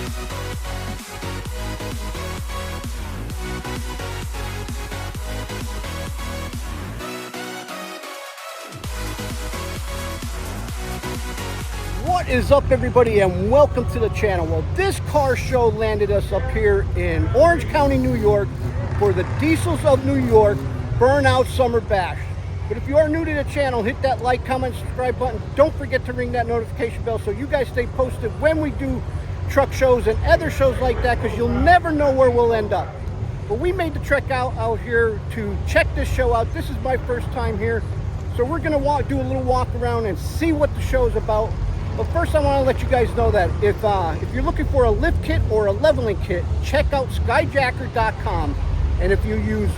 What is up, everybody, and welcome to the channel. Well, this car show landed us up here in Orange County, New York for the Diesels of New York Burnout Summer Bash. But if you are new to the channel, hit that like, comment, subscribe button. Don't forget to ring that notification bell so you guys stay posted when we do truck shows and other shows like that, because you'll never know where we'll end up. But we made the trek out here to check this show out. This is my first time here, so we're going to do a little walk around and see what the show's about. But first, I want to let you guys know that if you're looking for a lift kit or a leveling kit, check out skyjacker.com. And if you use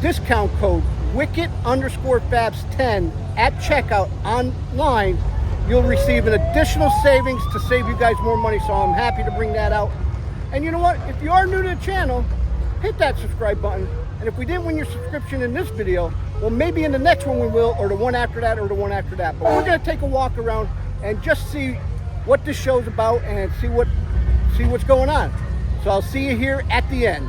discount code WICKET_Fabz10 at checkout online, you'll receive an additional savings to save you guys more money. So I'm happy to bring that out. And you know what? If you are new to the channel, hit that subscribe button. And if we didn't win your subscription in this video, well, maybe in the next one we will, or the one after that, or the one after that. But we're going to take a walk around and just see what this show's about and see what's going on. So I'll see you here at the end.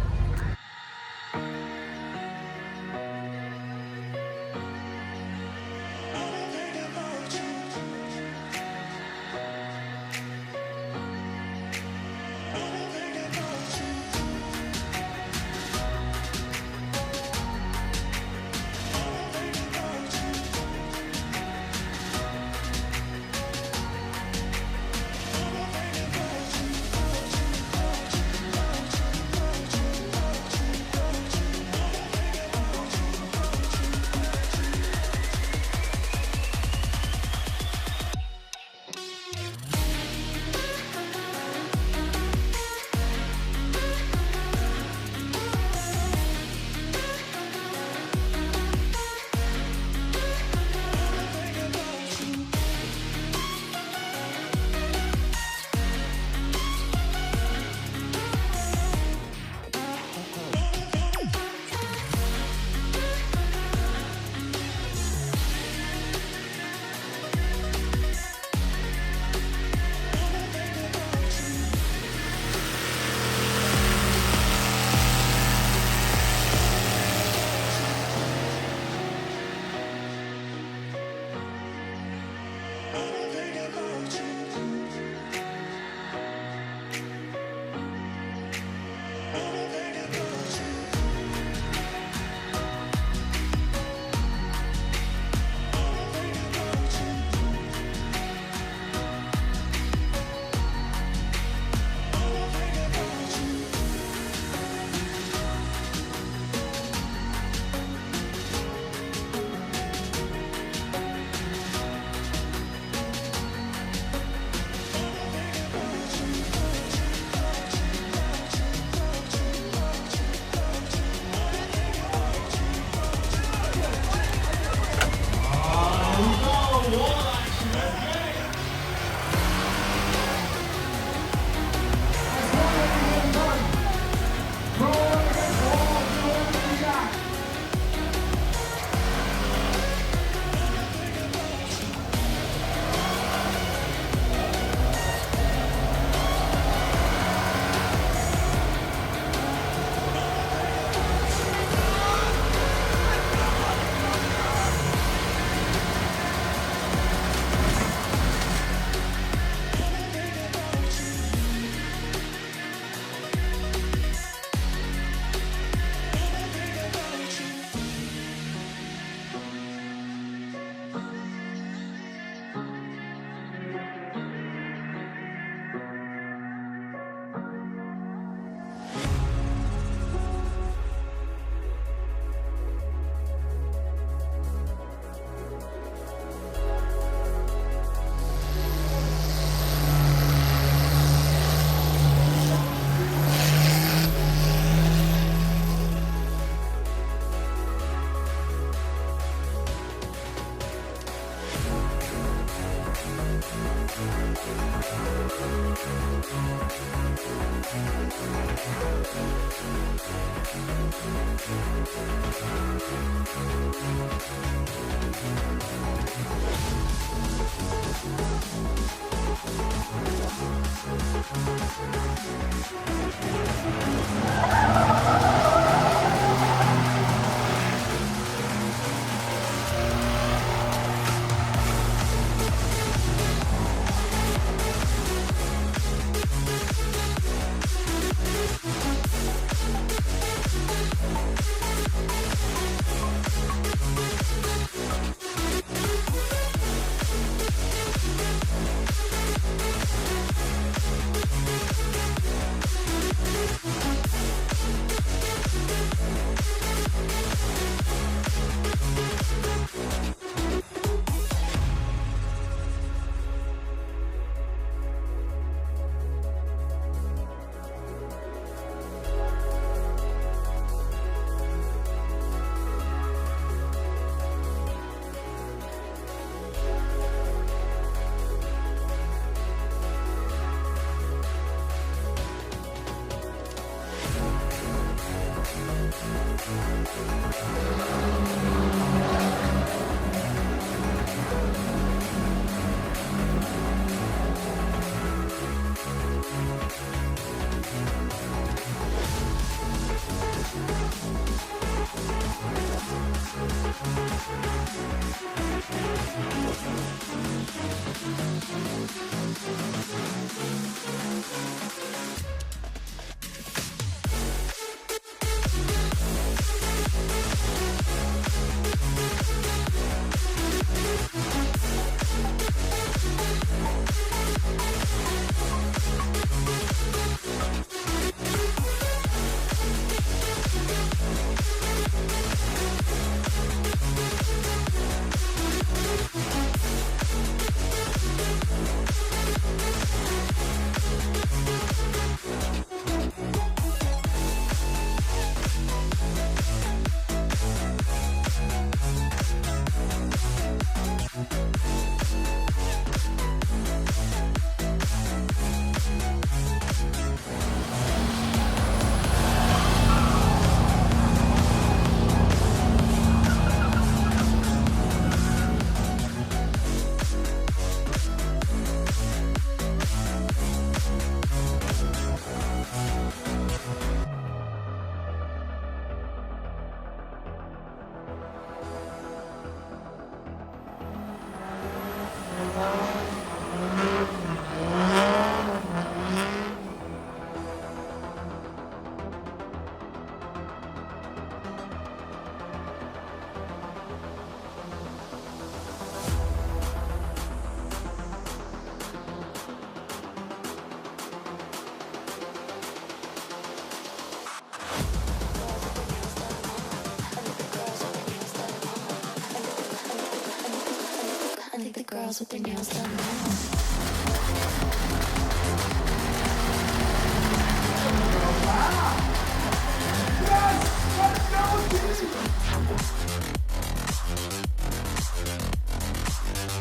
Girls with their nails done now.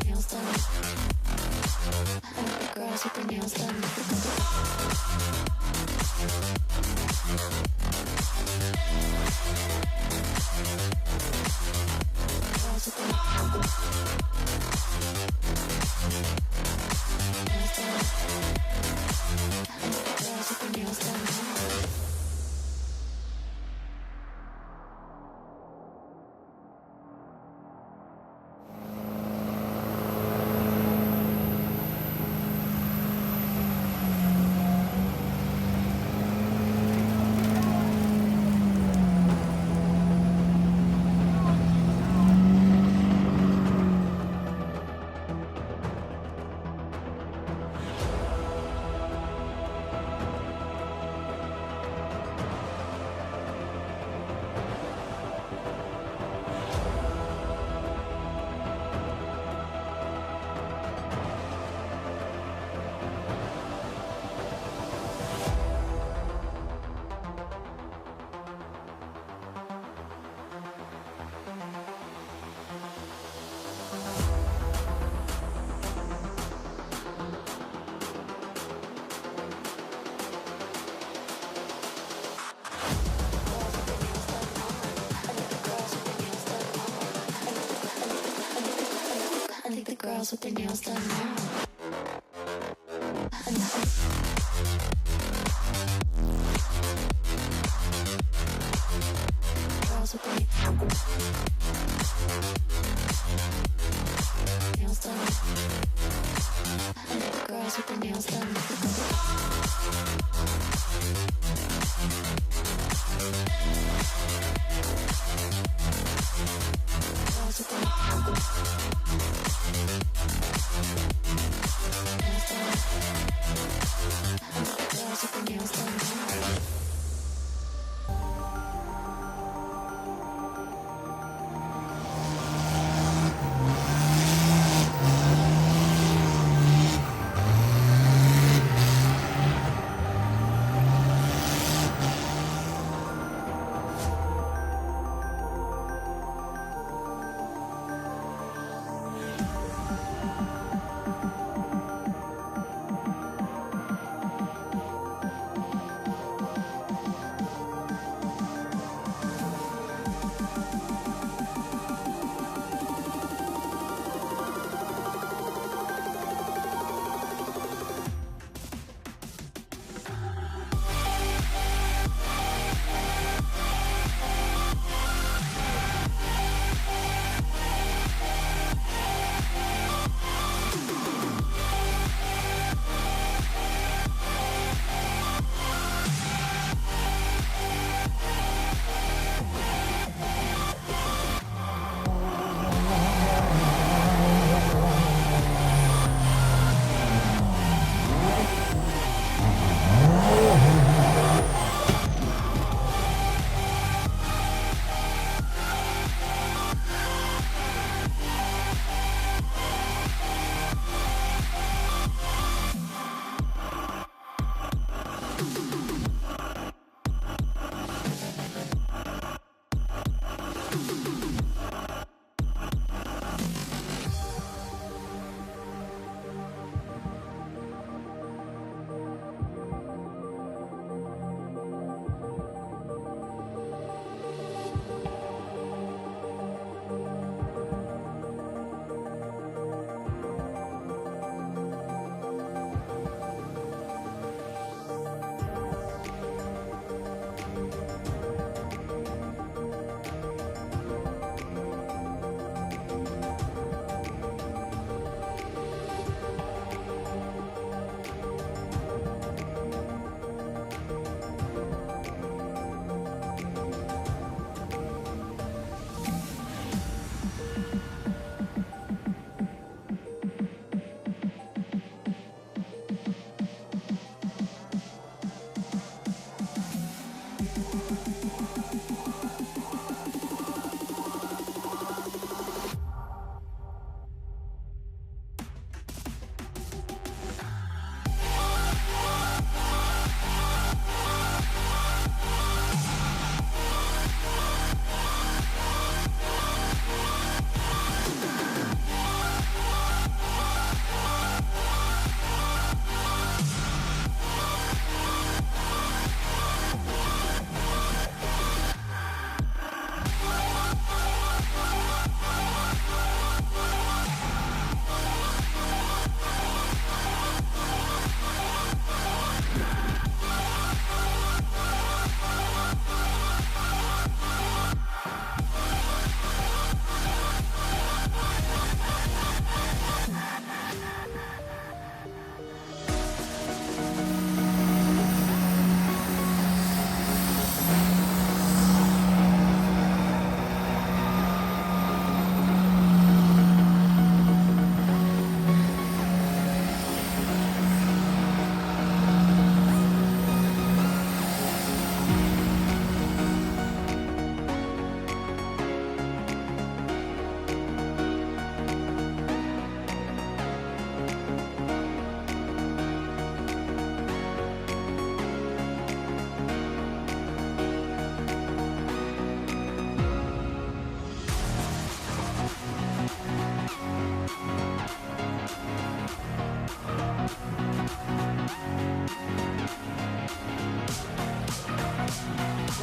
Nails done. I like the girls with their nails done. Girls with their nails done now. Girls with their nails done now. Girls with their nails done. I like the girls with their nails done. Girls with their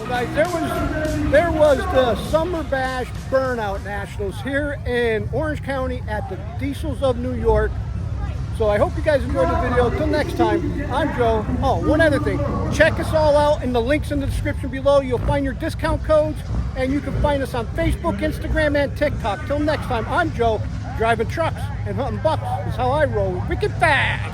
Well, guys, there was the Summer Bash Burnout Nationals here in Orange County at the Diesels of New York. So I hope you guys enjoyed the video. Till next time, I'm Joe. Oh, one other thing. Check us all out in the links in the description below. You'll find your discount codes, and you can find us on Facebook, Instagram, and TikTok. Till next time, I'm Joe. Driving trucks and hunting bucks is how I roll. Wicked fast.